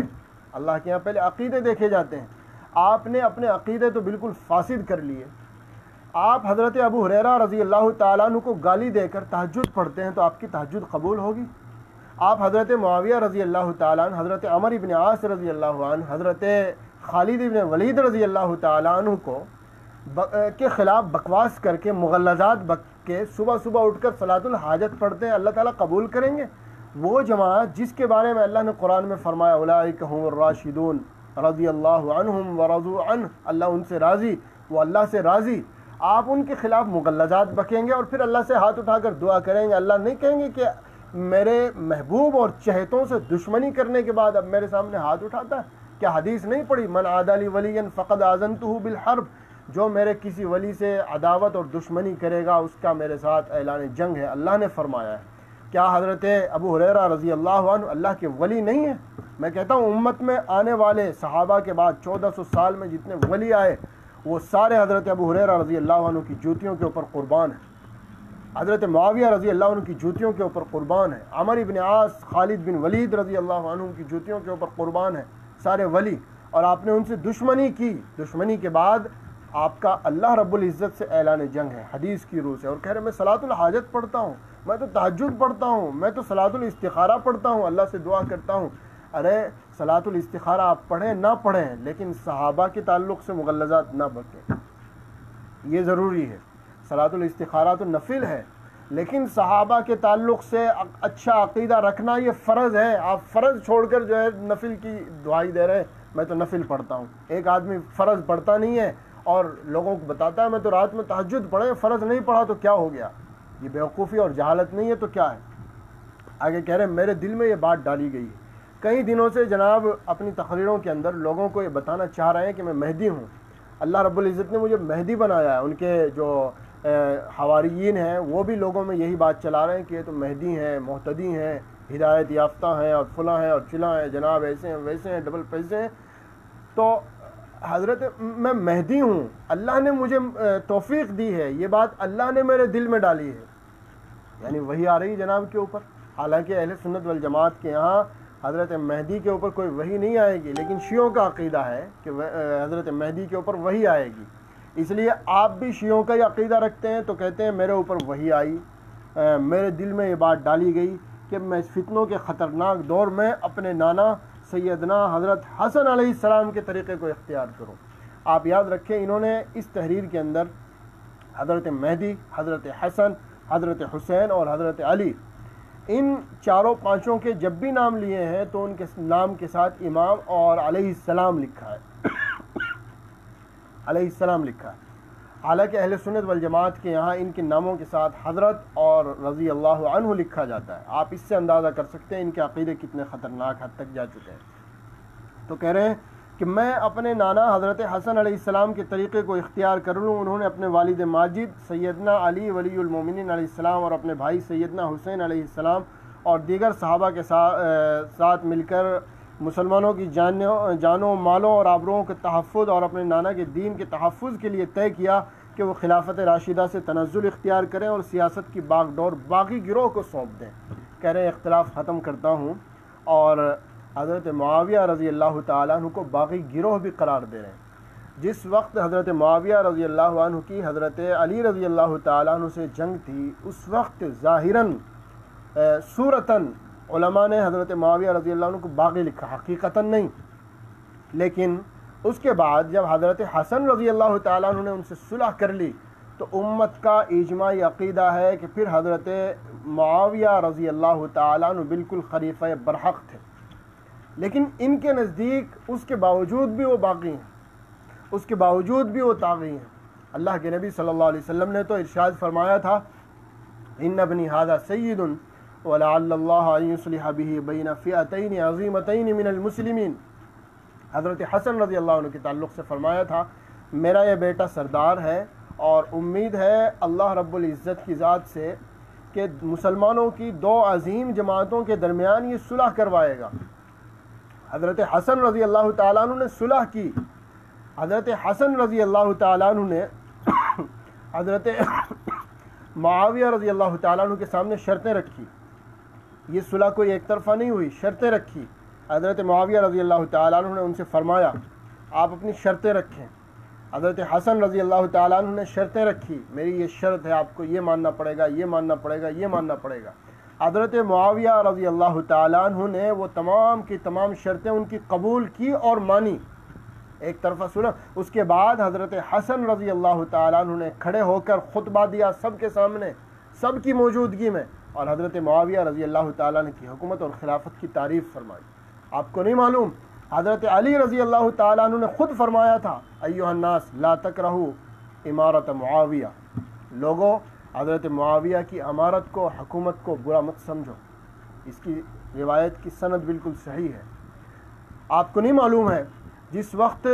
Speaker 1: اللہ کے یہاں پہلے عقیدے دیکھے جاتے ہیں۔ آپ نے اپنے عقیدے تو بالکل فاسد کر لیے۔ آپ حضرت ابو ہریرہ رضی اللہ تعالیٰ عنہ کو گالی دے کر تہجد پڑھتے ہیں تو آپ کی تہجد قبول ہوگی؟ آپ حضرت معاویہ رضی اللہ تعالیٰ عنہ، حضرت عمر بن عاص رضی اللہ عنہ، حضرت خالد بن ولید رضی اللہ تعالیٰ عنہ کو کے خلاف بکواس کر کے مغلظات بک کے صبح صبح اٹھ کر صلاۃ الحاجت پڑھتے ہیں، اللہ تعالیٰ قبول کریں گے؟ وہ جماعت جس کے بارے میں اللہ نے قرآن میں فرمایا اولئک هم الراشدون رضی اللہ عنہم ورضوا عنہ، اللہ ان سے راضی، وہ اللہ سے راضی، آپ ان کے خلاف مغلظات بکیں گے اور پھر اللہ سے ہاتھ اٹھا کر دعا کریں گے؟ اللہ نہیں کہیں گے کہ میرے محبوب اور چہتوں سے دشمنی کرنے کے بعد اب میرے سامنے ہاتھ اٹھاتا ہے؟ کیا حدیث نہیں پڑھی من عادی لی ولیا فقد آذنتہ بالحرب، جو میرے کسی ولی سے عداوت اور دشمنی کرے گا اس کا میرے ساتھ اعلان جنگ ہے، اللہ نے فرمایا ہے۔ کیا حضرت ابو ہریرہ رضی اللہ عنہ اللہ کے ولی نہیں ہیں؟ میں کہتا ہوں امت میں آنے والے صحابہ کے بعد 1400 سال میں جتنے ولی آئے وہ سارے حضرت ابو ہریرہ رضی اللہ عنہ کی جوتیوں کے اوپر قربان ہیں، حضرت معاویہ رضی اللہ عنہ کی جوتیوں کے اوپر قربان ہیں، عمر بن عاص، خالد بن ولید رضی اللہ عنہ کی جوتیوں کے اوپر قربان ہیں سارے ولی، اور آپ نے ان سے دشمنی کی۔ دشمنی کے بعد آپ کا اللہ رب العزت سے اعلان جنگ ہے حدیث کی روح سے، اور کہہ رہے میں صلاۃ الحاجت پڑھتا ہوں، میں تو تہجد پڑھتا ہوں، میں تو صلاۃ الاستخارہ پڑھتا ہوں، اللہ سے دعا کرتا ہوں۔ ارے صلاۃ الاستخارہ آپ پڑھیں نہ پڑھیں لیکن صحابہ کے تعلق سے مغلظات نہ بکیں، یہ ضروری ہے۔ صلاۃ الاستخارہ تو نفل ہے لیکن صحابہ کے تعلق سے اچھا عقیدہ رکھنا یہ فرض ہے۔ آپ فرض چھوڑ کر جو ہے نفل کی دعائی دے رہے ہیں، میں تو نفل پڑھتا ہوں۔ ایک آدمی فرض پڑھتا نہیں ہے اور لوگوں کو بتاتا ہے میں تو رات میں تہجد پڑھے، فرض نہیں پڑھا تو کیا ہو گیا؟ یہ بیوقوفی اور جہالت نہیں ہے تو کیا ہے؟ آگے کہہ رہے ہیں میرے دل میں یہ بات ڈالی گئی ہے، کئی دنوں سے جناب اپنی تقریروں کے اندر لوگوں کو یہ بتانا چاہ رہے ہیں کہ میں مہدی ہوں، اللہ رب العزت نے مجھے مہدی بنایا ہے۔ ان کے جو حواریین ہیں وہ بھی لوگوں میں یہی بات چلا رہے ہیں کہ یہ تو مہدی ہیں، مہتدی ہیں، ہدایت یافتہ ہیں اور فلاں ہیں اور چلاں ہیں، جناب ایسے ہیں ویسے ہیں، ڈبل پیسے ہیں۔ تو حضرت میں مہدی ہوں، اللہ نے مجھے توفیق دی ہے، یہ بات اللہ نے میرے دل میں ڈالی ہے، یعنی وہی آ رہی جناب کے اوپر۔ حالانکہ اہل سنت والجماعت کے یہاں حضرت مہدی کے اوپر کوئی وحی نہیں آئے گی، لیکن شیعوں کا عقیدہ ہے کہ حضرت مہدی کے اوپر وحی آئے گی، اس لیے آپ بھی شیعوں کا یہ عقیدہ رکھتے ہیں تو کہتے ہیں میرے اوپر وحی آئی، میرے دل میں یہ بات ڈالی گئی کہ میں اس فتنوں کے خطرناک دور میں اپنے نانا سیدنا حضرت حسن علیہ السلام کے طریقے کو اختیار کروں۔ آپ یاد رکھیں انہوں نے اس تحریر کے اندر حضرت مہدی، حضرت حسن، حضرت حسین اور حضرت علی، ان چاروں پانچوں کے جب بھی نام لیے ہیں تو ان کے نام کے ساتھ امام اور علیہ السلام لکھا ہے علیہ السلام لکھا ہے۔ حالانکہ اہل سنت والجماعت کے یہاں ان کے ناموں کے ساتھ حضرت اور رضی اللہ عنہ لکھا جاتا ہے۔ آپ اس سے اندازہ کر سکتے ہیں ان کے عقیدے کتنے خطرناک حد تک جا چکے ہیں۔ تو کہہ رہے ہیں کہ میں اپنے نانا حضرت حسن علیہ السلام کے طریقے کو اختیار کر لوں۔ انہوں نے اپنے والد ماجد سیدنا علی ولی المومنین علیہ السلام اور اپنے بھائی سیدنا حسین علیہ السلام اور دیگر صحابہ کے ساتھ مل کر مسلمانوں کی جانوں مالوں اور آبروؤں کے تحفظ اور اپنے نانا کے دین کے تحفظ کے لیے طے کیا کہ وہ خلافت راشدہ سے تنزل اختیار کریں اور سیاست کی باغ ڈور باقی گروہ کو سونپ دیں۔ کہہ رہے ہیں اختلاف ختم کرتا ہوں اور حضرت معاویہ رضی اللہ تعالیٰ عنہ کو باقی گروہ بھی قرار دے رہے ہیں۔ جس وقت حضرت معاویہ رضی اللہ عنہ کی حضرت علی رضی اللہ تعالیٰ عنہ سے جنگ تھی، اس وقت ظاہراً صورتاً علماء نے حضرت معاویہ رضی اللہ عنہ کو باغی لکھا، حقیقتاً نہیں، لیکن اس کے بعد جب حضرت حسن رضی اللہ تعالیٰ عنہ نے ان سے صلح کر لی تو امت کا اجماعی عقیدہ ہے کہ پھر حضرت معاویہ رضی اللہ تعالیٰ عنہ بالکل خلیفہ برحق تھے، لیکن ان کے نزدیک اس کے باوجود بھی وہ باقی ہیں، اس کے باوجود بھی وہ طاغی ہیں۔ اللہ کے نبی صلی اللہ علیہ وسلم نے تو ارشاد فرمایا تھا ان ابنی ھذا سید ولعل اللہ ان یصلح به بین فئتین عظیمتین من المسلمین۔ حضرت حسن رضی اللہ عنہ کے تعلق سے فرمایا تھا میرا یہ بیٹا سردار ہے اور امید ہے اللہ رب العزت کی ذات سے کہ مسلمانوں کی دو عظیم جماعتوں کے درمیان یہ صلح کروائے گا۔ حضرت حسن رضی اللہ تعالیٰ عنہ نے صلح کی۔ حضرت حسن رضی اللہ تعالیٰ عنہ نے حضرت معاویہ رضی اللہ تعالیٰ عنہ کے سامنے شرطیں رکھی. یہ صلح کوئی ایک طرفہ نہیں ہوئی، شرطیں رکھی. حضرت معاویہ رضی اللہ تعالیٰ عنہ نے ان سے فرمایا آپ اپنی شرطیں رکھیں. حضرت حسن رضی اللہ تعالیٰ عنہ نے شرطیں رکھی، میری یہ شرط ہے، آپ کو یہ ماننا پڑے گا، یہ ماننا پڑے گا، یہ ماننا پڑے گا. حضرت معاویہ رضی اللہ تعالیٰ عنہ نے وہ تمام کی تمام شرطیں ان کی قبول کی اور مانی. ایک طرفہ صلح. اس کے بعد حضرت حسن رضی اللہ تعالیٰ عنہ نے کھڑے ہو کر خطبہ دیا سب کے سامنے، سب کی موجودگی میں، اور حضرت معاویہ رضی اللہ تعالیٰ عنہ کی حکومت اور خلافت کی تعریف فرمائی. آپ کو نہیں معلوم حضرت علی رضی اللہ تعالیٰ عنہ نے خود فرمایا تھا ایھا الناس لا تکرہوا امارت معاویہ، لوگوں حضرت معاویہ کی امارت کو، حکومت کو برا مت سمجھو. اس کی روایت کی سند بالکل صحیح ہے. آپ کو نہیں معلوم ہے جس وقت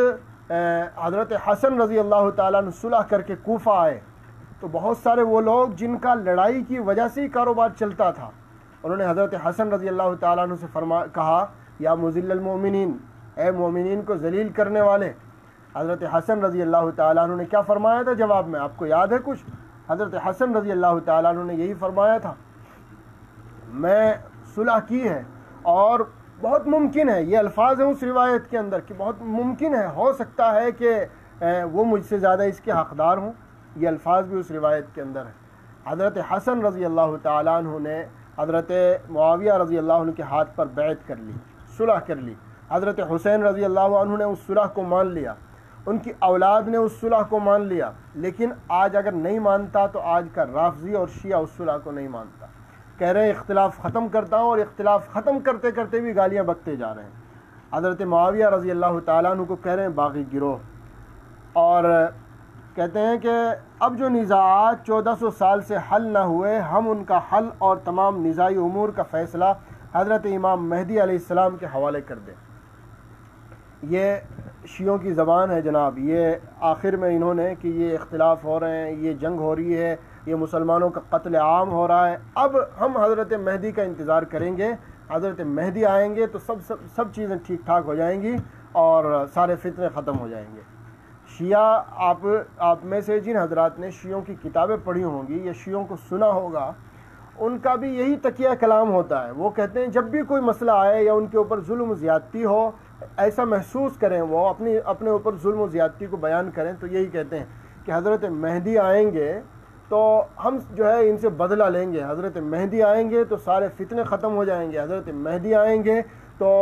Speaker 1: حضرت حسن رضی اللہ تعالیٰ عنہ صلح کر کے کوفہ آئے تو بہت سارے وہ لوگ جن کا لڑائی کی وجہ سے ہی کاروبار چلتا تھا، انہوں نے حضرت حسن رضی اللہ تعالیٰ عنہ سے کہا یا مذل المؤمنین، اے مومنین کو ذلیل کرنے والے. حضرت حسن رضی اللہ تعالیٰ عنہ نے کیا فرمایا تھا جواب میں؟ آپ کو یاد ہے کچھ؟ حضرت حسن رضی اللہ تعالیٰ عنہ نے یہی فرمایا تھا میں صلح کی ہے اور بہت ممکن ہے، یہ الفاظ ہیں اس روایت کے اندر کہ بہت ممکن ہے، ہو سکتا ہے کہ وہ مجھ سے زیادہ اس کے حقدار ہوں. یہ الفاظ بھی اس روایت کے اندر ہیں. حضرت حسن رضی اللہ تعالیٰ عنہ نے حضرت معاویہ رضی اللہ عنہ کے ہاتھ پر بیعت کر لی، صلح کر لی. حضرت حسین رضی اللہ عنہ نے اس صلح کو مان لیا، ان کی اولاد نے اس صلح کو مان لیا. لیکن آج اگر نہیں مانتا تو آج کا رافضی اور شیعہ اس صلح کو نہیں مانتا. کہہ رہے ہیں اختلاف ختم کرتا ہوں، اور اختلاف ختم کرتے کرتے بھی گالیاں بکتے جا رہے ہیں. حضرت معاویہ رضی اللہ تعالیٰ عنہ کو کہہ رہے ہیں باغی گروہ، اور کہتے ہیں کہ اب جو نزاعات 1400 سال سے حل نہ ہوئے، ہم ان کا حل اور تمام نزاعی امور کا فیصلہ حضرت امام مہدی علیہ السلام کے حوالے کر دیں. یہ شیعوں کی زبان ہے جناب. یہ آخر میں انہوں نے کہ یہ اختلاف ہو رہے ہیں، یہ جنگ ہو رہی ہے، یہ مسلمانوں کا قتل عام ہو رہا ہے، اب ہم حضرت مہدی کا انتظار کریں گے. حضرت مہدی آئیں گے تو سب چیزیں ٹھیک ٹھاک ہو جائیں گی اور سارے فتنے ختم ہو جائیں گے. شیعہ آپ میں سے جن حضرات نے شیعوں کی کتابیں پڑھی ہوں گی یا شیعوں کو سنا ہوگا، ان کا بھی یہی تکیہ کلام ہوتا ہے. وہ کہتے ہیں جب بھی کوئی مسئلہ آئے یا ان کے اوپر ظلم و زیادتی ہو، ایسا محسوس کریں، وہ اپنے اوپر ظلم و زیادتی کو بیان کریں، تو یہی کہتے ہیں کہ حضرت مہدی آئیں گے تو ہم جو ہے ان سے بدلہ لیں گے، حضرت مہدی آئیں گے تو سارے فتنے ختم ہو جائیں گے، حضرت مہدی آئیں گے تو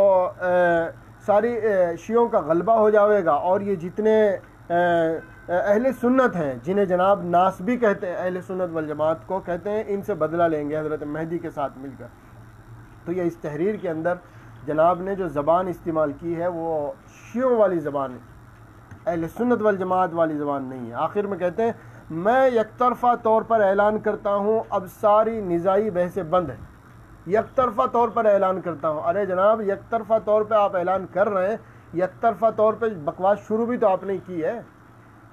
Speaker 1: ساری شیعوں کا غلبہ ہو جاوے گا، اور یہ جتنے اہل سنت ہیں جنہیں جناب ناسبی کہتے ہیں، اہل سنت والجماعت کو کہتے ہیں، ان سے بدلہ لیں گے حضرت مہدی کے ساتھ مل کر. تو یہ اس تحریر کے اندر جناب نے جو زبان استعمال کی ہے وہ شیعوں والی زبان ہے، اہل سنت والجماعت والی زبان نہیں ہے. آخر میں کہتے ہیں میں یک طرفہ طور پر اعلان کرتا ہوں اب ساری نزاعی بحثیں بند ہیں. یک طرفہ طور پر اعلان کرتا ہوں. ارے جناب یک طرفہ طور پہ آپ اعلان کر رہے ہیں، یک طرفہ طور پہ بکواس شروع بھی تو آپ نے کی ہے،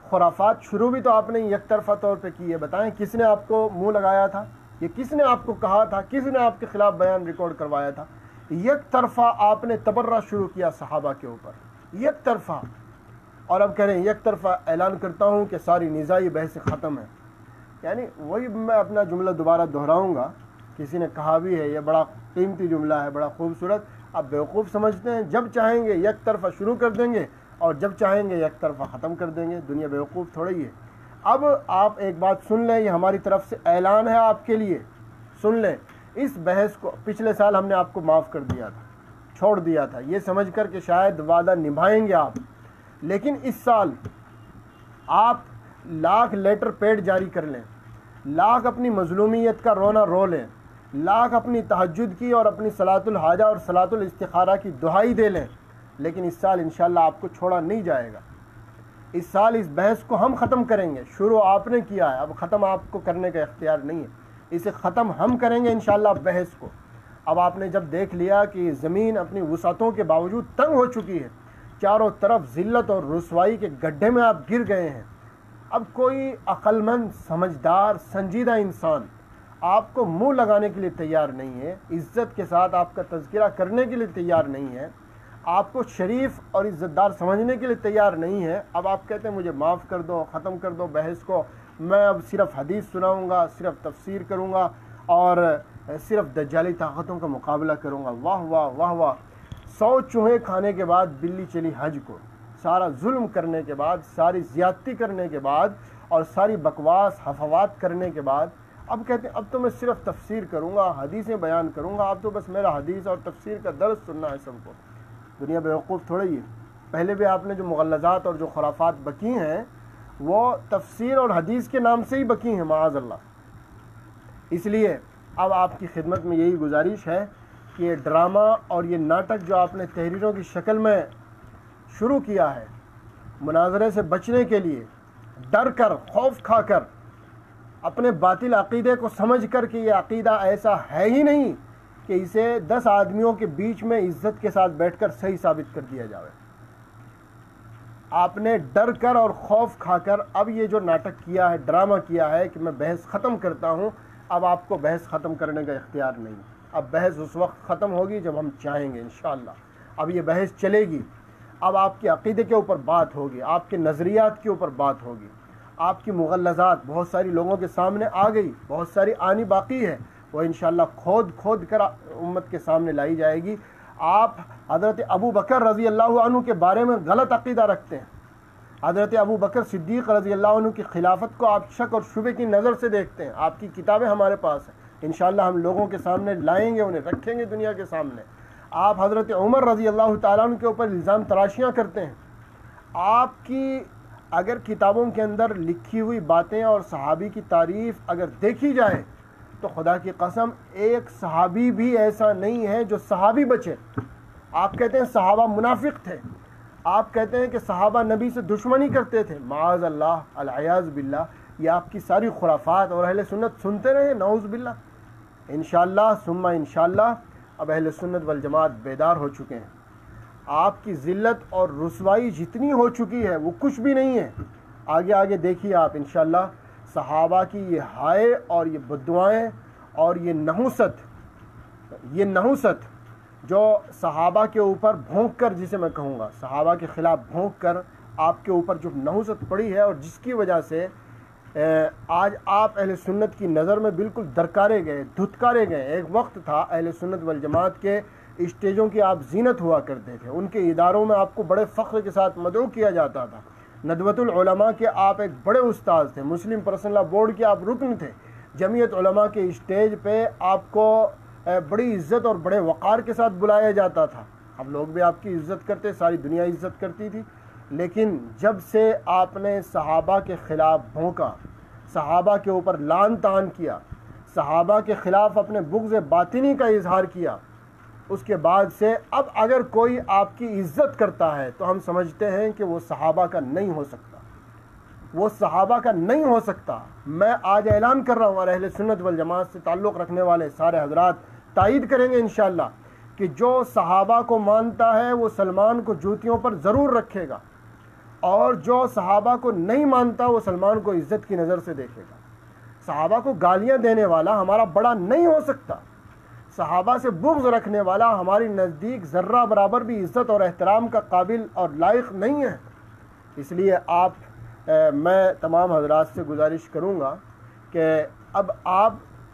Speaker 1: خرافات شروع بھی تو آپ نے یک طرفہ طور پہ کی ہے. بتائیں کس نے آپ کو منہ لگایا تھا؟ یہ کس نے آپ کو کہا تھا؟ کس نے آپ کے خلاف بیان ریکارڈ کروایا تھا؟ یک طرفہ آپ نے تبرہ شروع کیا صحابہ کے اوپر، یک طرفہ. اور اب کہہ رہے ہیں یک طرفہ اعلان کرتا ہوں کہ ساری نزاعی بحثیں ختم ہیں. یعنی وہی میں اپنا جملہ دوبارہ دہراؤں گا، کسی نے کہا بھی ہے، یہ بڑا قیمتی جملہ ہے، بڑا خوبصورت. آپ بیوقوف سمجھتے ہیں، جب چاہیں گے یک طرفہ شروع کر دیں گے اور جب چاہیں گے یک طرفہ ختم کر دیں گے. دنیا بیوقوف تھوڑا ہی ہے. اب آپ ایک بات سن لیں، یہ ہماری طرف سے اعلان ہے آپ کے لیے، سن لیں. اس بحث کو پچھلے سال ہم نے آپ کو معاف کر دیا تھا، چھوڑ دیا تھا، یہ سمجھ کر کہ شاید وعدہ نبھائیں گے آپ. لیکن اس سال آپ لاکھ لیٹر پیڈ جاری کر لیں، لاکھ اپنی مظلومیت کا رونا رو لیں، لاکھ اپنی تہجد کی اور اپنی صلاۃ الحاجہ اور صلاۃ الاستخارہ کی دہائی دے لیں، لیکن اس سال انشاءاللہ آپ کو چھوڑا نہیں جائے گا. اس سال اس بحث کو ہم ختم کریں گے. شروع آپ نے کیا ہے، اب ختم آپ کو کرنے کا اختیار نہیں ہے. اسے ختم ہم کریں گے انشاءاللہ بحث کو. اب آپ نے جب دیکھ لیا کہ زمین اپنی وسعتوں کے باوجود تنگ ہو چکی ہے، چاروں طرف ذلت اور رسوائی کے گڈھے میں آپ گر گئے ہیں، اب کوئی عقل مند، سمجھدار، سنجیدہ انسان آپ کو منہ لگانے کے لیے تیار نہیں ہے، عزت کے ساتھ آپ کا تذکرہ کرنے کے لیے تیار نہیں ہے، آپ کو شریف اور عزت دار سمجھنے کے لیے تیار نہیں ہے. اب آپ کہتے ہیں مجھے معاف کر دو، ختم کر دو بحث کو، میں اب صرف حدیث سناؤں گا، صرف تفسیر کروں گا اور صرف دجالی طاقتوں کا مقابلہ کروں گا. واہ واہ واہ واہ. 100 چوہے کھانے کے بعد بلی چلی حج کو، سارا ظلم کرنے کے بعد، ساری زیادتی کرنے کے بعد اور ساری بکواس حفوات کرنے کے بعد اب کہتے ہیں اب تو میں صرف تفسیر کروں گا، حدیثیں بیان کروں گا، اب تو بس میرا حدیث اور تفسیر کا درس سننا ہے سب کو. دنیا بیوقوف تھوڑا ہی ہے. پہلے بھی آپ نے جو مغلظات اور جو خرافات بکی ہیں وہ تفسیر اور حدیث کے نام سے ہی بکی ہیں معاذ اللہ. اس لیے اب آپ کی خدمت میں یہی گزارش ہے کہ یہ ڈرامہ اور یہ ناٹک جو آپ نے تحریروں کی شکل میں شروع کیا ہے، مناظرے سے بچنے کے لیے ڈر کر، خوف کھا کر، اپنے باطل عقیدے کو سمجھ کر کہ یہ عقیدہ ایسا ہے ہی نہیں کہ اسے 10 آدمیوں کے بیچ میں عزت کے ساتھ بیٹھ کر صحیح ثابت کر دیا جائے. آپ نے ڈر کر اور خوف کھا کر اب یہ جو ناٹک کیا ہے، ڈرامہ کیا ہے کہ میں بحث ختم کرتا ہوں. اب آپ کو بحث ختم کرنے کا اختیار نہیں. اب بحث اس وقت ختم ہوگی جب ہم چاہیں گے انشاءاللہ. اب یہ بحث چلے گی. اب آپ کے عقیدے کے اوپر بات ہوگی، آپ کے نظریات کے اوپر بات ہوگی. آپ کی مغلظات بہت ساری لوگوں کے سامنے آ گئی، بہت ساری آنی باقی ہے، وہ انشاءاللہ کھود کر امت کے سامنے لائی جائے گی. آپ حضرت ابو بکر رضی اللہ عنہ کے بارے میں غلط عقیدہ رکھتے ہیں. حضرت ابو بکر صدیق رضی اللہ عنہ کی خلافت کو آپ شک اور شبہ کی نظر سے دیکھتے ہیں. آپ کی کتابیں ہمارے پاس ہیں، انشاءاللہ ہم لوگوں کے سامنے لائیں گے، انہیں رکھیں گے دنیا کے سامنے. آپ حضرت عمر رضی اللہ تعالیٰ عنہ کے اوپر الزام تراشیاں کرتے ہیں. آپ کی اگر کتابوں کے اندر لکھی ہوئی باتیں اور صحابی کی تعریف اگر دیکھی جائے تو خدا کی قسم ایک صحابی بھی ایسا نہیں ہے جو صحابی بچے. آپ کہتے ہیں صحابہ منافق تھے، آپ کہتے ہیں کہ صحابہ نبی سے دشمنی کرتے تھے. معاذ اللہ، العیاذ باللہ. یہ آپ کی ساری خرافات اور اہل سنت سنتے رہے، نعوذ باللہ. انشاءاللہ ثم انشاءاللہ اب اہل سنت والجماعت بیدار ہو چکے ہیں. آپ کی ذلت اور رسوائی جتنی ہو چکی ہے وہ کچھ بھی نہیں ہے. آگے آگے دیکھیے آپ انشاءاللہ صحابہ کی یہ ہائے اور یہ بددعائیں اور یہ نحوست جو صحابہ کے اوپر بھونک کر، جسے میں کہوں گا صحابہ کے خلاف بھونک کر آپ کے اوپر جو نحوست پڑی ہے اور جس کی وجہ سے آج آپ اہل سنت کی نظر میں بالکل درکارے گئے، دھتکارے گئے. ایک وقت تھا اہل سنت والجماعت کے اسٹیجوں کی آپ زینت ہوا کرتے تھے، ان کے اداروں میں آپ کو بڑے فخر کے ساتھ مدعو کیا جاتا تھا. ندوۃ العلماء کے آپ ایک بڑے استاد تھے، مسلم پرسنل لا بورڈ کے آپ رکن تھے. جمعیت علماء کے اسٹیج پہ آپ کو بڑی عزت اور بڑے وقار کے ساتھ بلایا جاتا تھا. اب لوگ بھی آپ کی عزت کرتے، ساری دنیا عزت کرتی تھی. لیکن جب سے آپ نے صحابہ کے خلاف بھونکا، صحابہ کے اوپر لعن طعن کیا، صحابہ کے خلاف اپنے بغض باطنی کا اظہار کیا، اس کے بعد سے اب اگر کوئی آپ کی عزت کرتا ہے تو ہم سمجھتے ہیں کہ وہ صحابہ کا نہیں ہو سکتا، وہ صحابہ کا نہیں ہو سکتا. میں آج اعلان کر رہا ہوں اور اہل سنت والجماعت سے تعلق رکھنے والے سارے حضرات تائید کریں گے انشاءاللہ کہ جو صحابہ کو مانتا ہے وہ سلمان کو جوتیوں پر ضرور رکھے گا، اور جو صحابہ کو نہیں مانتا وہ سلمان کو عزت کی نظر سے دیکھے گا. صحابہ کو گالیاں دینے والا ہمارا بڑا نہیں ہو سکتا. صحابہ سے بغض رکھنے والا ہماری نزدیک ذرہ برابر بھی عزت اور احترام کا قابل اور لائق نہیں ہے. اس لیے میں تمام حضرات سے گزارش کروں گا کہ اب آپ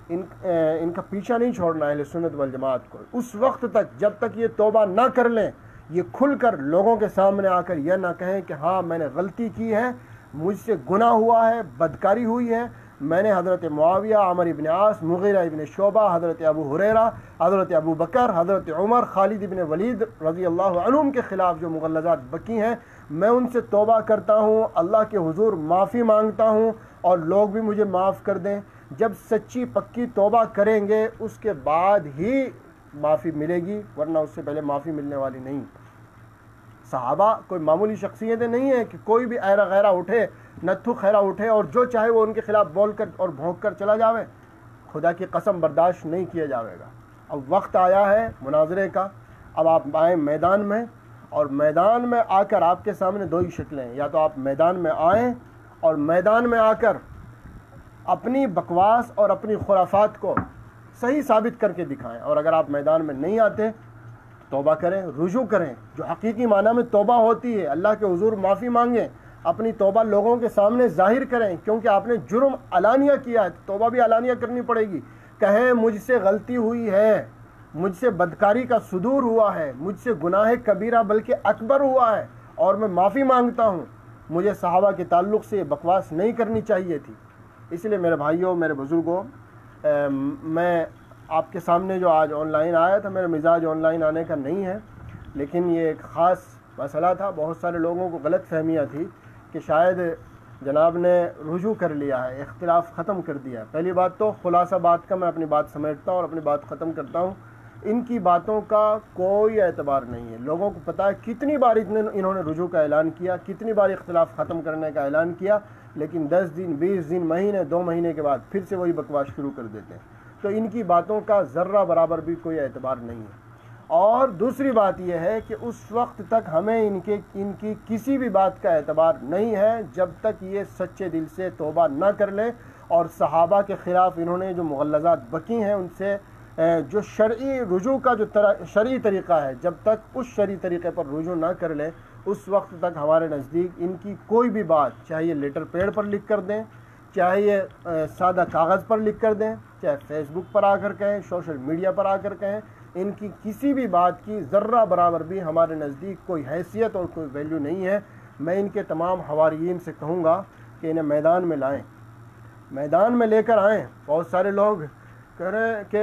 Speaker 1: ان کا پیچھا نہیں چھوڑنا اہل سنت والجماعت کو اس وقت تک جب تک یہ توبہ نہ کر لیں، یہ کھل کر لوگوں کے سامنے آ کر یہ نہ کہیں کہ ہاں میں نے غلطی کی ہے، مجھ سے گناہ ہوا ہے، بدکاری ہوئی ہے. میں نے حضرت معاویہ، عمر ابن عاص، مغیرہ ابن شعبہ، حضرت ابو ہریرہ، حضرت ابو بکر، حضرت عمر، خالد ابن ولید رضی اللہ عنہم کے خلاف جو مغلظات بکی ہیں، میں ان سے توبہ کرتا ہوں، اللہ کے حضور معافی مانگتا ہوں اور لوگ بھی مجھے معاف کر دیں. جب سچی پکی توبہ کریں گے اس کے بعد ہی معافی ملے گی، ورنہ اس سے پہلے معافی ملنے والی نہیں. صحابہ کوئی معمولی شخصیتیں نہیں ہیں کہ کوئی بھی ایرا غیرہ اٹھے، نتھو خیرہ اٹھے اور جو چاہے وہ ان کے خلاف بول کر اور بھونک کر چلا جاوے. خدا کی قسم برداشت نہیں کیا جائے گا. اب وقت آیا ہے مناظرے کا. اب آپ آئیں میدان میں، اور میدان میں آ کر آپ کے سامنے دو ہی شکلیں ہیں. یا تو آپ میدان میں آئیں اور میدان میں آ کر اپنی بکواس اور اپنی خرافات کو صحیح ثابت کر کے دکھائیں، اور اگر آپ میدان میں نہیں آتے توبہ کریں، رجوع کریں. جو حقیقی معنی میں توبہ ہوتی ہے، اللہ کے حضور معافی مانگیں، اپنی توبہ لوگوں کے سامنے ظاہر کریں، کیونکہ آپ نے جرم علانیہ کیا ہے، توبہ بھی علانیہ کرنی پڑے گی۔ کہیں مجھ سے غلطی ہوئی ہے، مجھ سے بدکاری کا صدور ہوا ہے، مجھ سے گناہ کبیرہ بلکہ اکبر ہوا ہے اور میں معافی مانگتا ہوں، مجھے صحابہ کے تعلق سے یہ بکواس نہیں کرنی چاہیے تھی۔ اس لیے میرے بھائیوں، میرے بزرگوں، میں آپ کے سامنے جو آج آن لائن آیا تھا، میرا مزاج آن لائن آنے کا نہیں ہے، لیکن یہ ایک خاص مسئلہ تھا۔ بہت سارے لوگوں کو غلط فہمیاں تھی کہ شاید جناب نے رجوع کر لیا ہے، اختلاف ختم کر دیا ہے۔ پہلی بات تو خلاصہ بات کا میں اپنی بات سمیٹتا ہوں اور اپنی بات ختم کرتا ہوں۔ ان کی باتوں کا کوئی اعتبار نہیں ہے۔ لوگوں کو پتہ ہے کتنی بار انہوں نے رجوع کا اعلان کیا، کتنی بار اختلاف ختم کرنے کا اعلان کیا، لیکن 10 دن 20 دن مہینے 2 مہینے کے بعد پھر سے وہی بکواس شروع کر دیتے ہیں۔ تو ان کی باتوں کا ذرہ برابر بھی کوئی اعتبار نہیں ہے۔ اور دوسری بات یہ ہے کہ اس وقت تک ہمیں ان کی کسی بھی بات کا اعتبار نہیں ہے جب تک یہ سچے دل سے توبہ نہ کر لے اور صحابہ کے خلاف انہوں نے جو مغلظات بکی ہیں ان سے جو شرعی رجوع کا جو شرعی طریقہ ہے، جب تک اس شرعی طریقے پر رجوع نہ کر لے اس وقت تک ہمارے نزدیک ان کی کوئی بھی بات، چاہے یہ لیٹر پیڈ پر لکھ کر دیں، چاہے یہ سادہ کاغذ پر لکھ کر دیں، چاہے فیس بک پر آ کر کہیں، سوشل میڈیا پر آ کر کہیں، ان کی کسی بھی بات کی ذرہ برابر بھی ہمارے نزدیک کوئی حیثیت اور کوئی ویلیو نہیں ہے۔ میں ان کے تمام حواریین سے کہوں گا کہ انہیں میدان میں لائیں، میدان میں لے کر آئیں۔ بہت سارے لوگ کہہ رہے ہیں کہ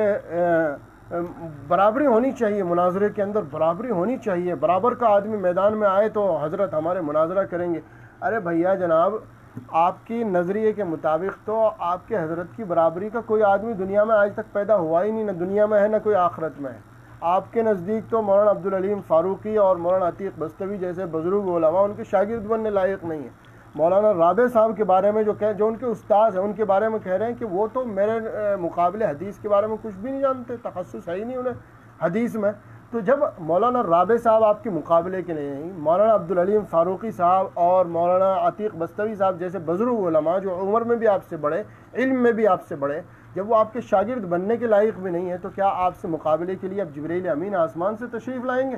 Speaker 1: برابری ہونی چاہیے، مناظرے کے اندر برابری ہونی چاہیے، برابر کا آدمی میدان میں آئے تو حضرت ہمارے مناظرہ کریں گے۔ ارے بھیا جناب، آپ کی نظریے کے مطابق تو آپ کے حضرت کی برابری کا کوئی آدمی دنیا میں آج تک پیدا ہوا ہی نہیں، نہ دنیا میں ہے نہ کوئی آخرت میں ہے۔ آپ کے نزدیک تو مولانا عبدالعلیم فاروقی اور مولانا عتیق بستوی جیسے بزرگ علماء ان کے شاگرد بننے لائق نہیں ہیں۔ مولانا رابع صاحب کے بارے میں جو ان کے استاد ہیں ان کے بارے میں کہہ رہے ہیں کہ وہ تو میرے مقابلے حدیث کے بارے میں کچھ بھی نہیں جانتے، تخصص ہے ہی نہیں انہیں حدیث میں۔ تو جب مولانا رابع صاحب آپ کے مقابلے کے لیے نہیں، مولانا عبدالعلیم فاروقی صاحب اور مولانا عتیق بستوی صاحب جیسے بزرگ علماء جو عمر میں بھی آپ سے بڑے، علم میں بھی آپ سے بڑے، جب وہ آپ کے شاگرد بننے کے لائق بھی نہیں ہے تو کیا آپ سے مقابلے کے لیے اب جبریل امین آسمان سے تشریف لائیں گے؟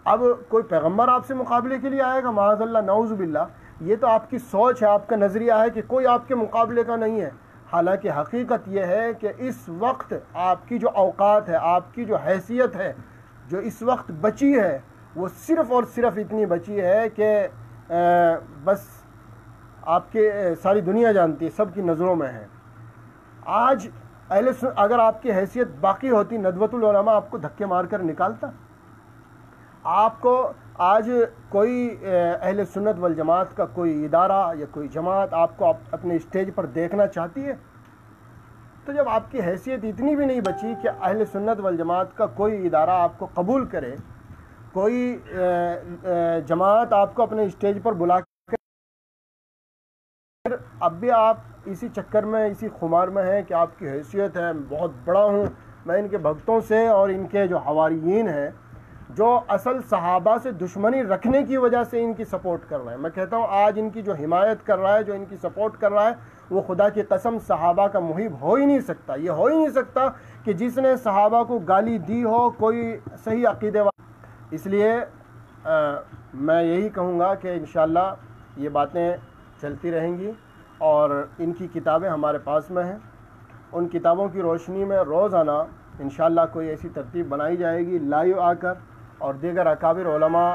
Speaker 1: اب کوئی پیغمبر آپ سے مقابلے کے لیے آئے گا؟ معاذ اللہ، نعوذ باللہ۔ یہ تو آپ کی سوچ ہے، آپ کا نظریہ ہے کہ کوئی آپ کے مقابلے کا نہیں ہے۔ حالانکہ حقیقت یہ ہے کہ اس وقت آپ کی جو اوقات ہے، آپ کی جو حیثیت ہے، جو اس وقت بچی ہے، وہ صرف اور صرف اتنی بچی ہے کہ بس آپ کے ساری دنیا جانتی ہے، سب کی نظروں میں ہے۔ آج اگر آپ کی حیثیت باقی ہوتی، ندوۃ العلماء آپ کو دھکے مار کر نکالتا۔ آپ کو آج کوئی اہل سنت والجماعت کا کوئی ادارہ یا کوئی جماعت آپ کو اپنے اسٹیج پر دیکھنا چاہتی ہے؟ تو جب آپ کی حیثیت اتنی بھی نہیں بچی کہ اہل سنت والجماعت کا کوئی ادارہ آپ کو قبول کرے، کوئی جماعت آپ کو اپنے اسٹیج پر بلا کر، اب بھی آپ اسی چکر میں، اسی خمار میں ہیں کہ آپ کی حیثیت ہے، بہت بڑا ہوں میں، ان کے بھکتوں سے اور ان کے جو حواریین ہیں جو اصل صحابہ سے دشمنی رکھنے کی وجہ سے ان کی سپورٹ کر رہے ہیں۔ میں کہتا ہوں آج ان کی جو حمایت کر رہا ہے، جو ان کی سپورٹ کر رہا ہے، وہ خدا کی قسم صحابہ کا محب ہو ہی نہیں سکتا۔ یہ ہو ہی نہیں سکتا کہ جس نے صحابہ کو گالی دی ہو کوئی صحیح عقیدے والا۔ اس لیے میں یہی کہوں گا کہ انشاءاللہ یہ باتیں چلتی رہیں گی اور ان کی کتابیں ہمارے پاس میں ہیں۔ ان کتابوں کی روشنی میں روزانہ انشاءاللہ کوئی ایسی ترتیب بنائی جائے گی، لائیو آ کر اور دیگر اکابر علماء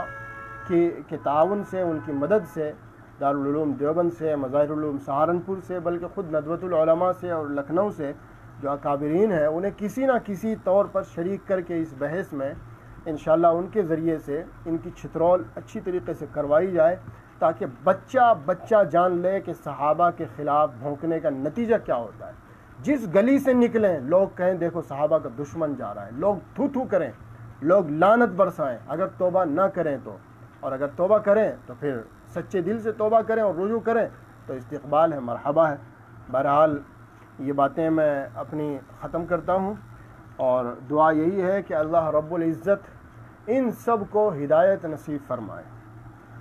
Speaker 1: کی تعاون سے، ان کی مدد سے، دارالعلوم دیوبند سے، مظاہر العلوم سہارنپور سے، بلکہ خود ندوۃ العلماء سے اور لکھنؤ سے جو اکابرین ہیں انہیں کسی نہ کسی طور پر شریک کر کے اس بحث میں انشاءاللہ ان کے ذریعے سے ان کی چھترول اچھی طریقے سے کروائی جائے، تاکہ بچہ جان لے کہ صحابہ کے خلاف بھونکنے کا نتیجہ کیا ہوتا ہے۔ جس گلی سے نکلیں لوگ کہیں دیکھو صحابہ کا دشمن جا رہا ہے، لوگ تھو کریں، لوگ لعنت برسائیں اگر توبہ نہ کریں تو، اور اگر توبہ کریں تو پھر سچے دل سے توبہ کریں اور رجوع کریں تو استقبال ہے، مرحبا ہے۔ بہرحال یہ باتیں میں اپنی ختم کرتا ہوں اور دعا یہی ہے کہ اللہ رب العزت ان سب کو ہدایت نصیب فرمائے،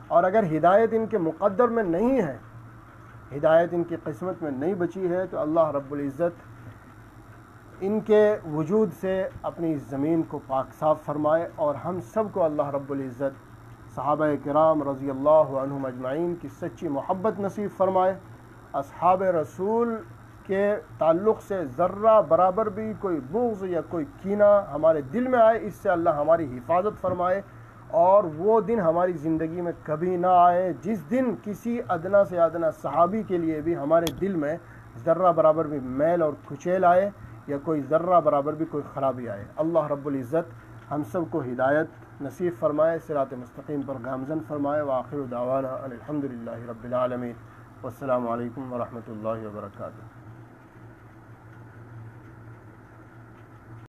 Speaker 1: اور اگر ہدایت ان کے مقدر میں نہیں ہے، ہدایت ان کی قسمت میں نہیں بچی ہے، تو اللہ رب العزت ان کے وجود سے اپنی زمین کو پاک صاف فرمائے اور ہم سب کو اللہ رب العزت صحابہ کرام رضی اللہ عنہم اجمعین کی سچی محبت نصیب فرمائے، اصحاب رسول کے تعلق سے ذرہ برابر بھی کوئی بغض یا کوئی کینہ ہمارے دل میں آئے، اس سے اللہ ہماری حفاظت فرمائے، اور وہ دن ہماری زندگی میں کبھی نہ آئے جس دن کسی ادنا سے ادنا صحابی کے لیے بھی ہمارے دل میں ذرہ برابر بھی میل اور کچیل آئے یا کوئی ذرہ برابر بھی کوئی خرابی آئے۔ اللہ رب العزت ہم سب کو ہدایت نصیب فرمائے، صراط مستقیم پر گامزن فرمائے۔ وآخر دعوانا ان الحمد للہ رب العالمین، والسلام علیکم ورحمۃ اللہ وبرکاتہ۔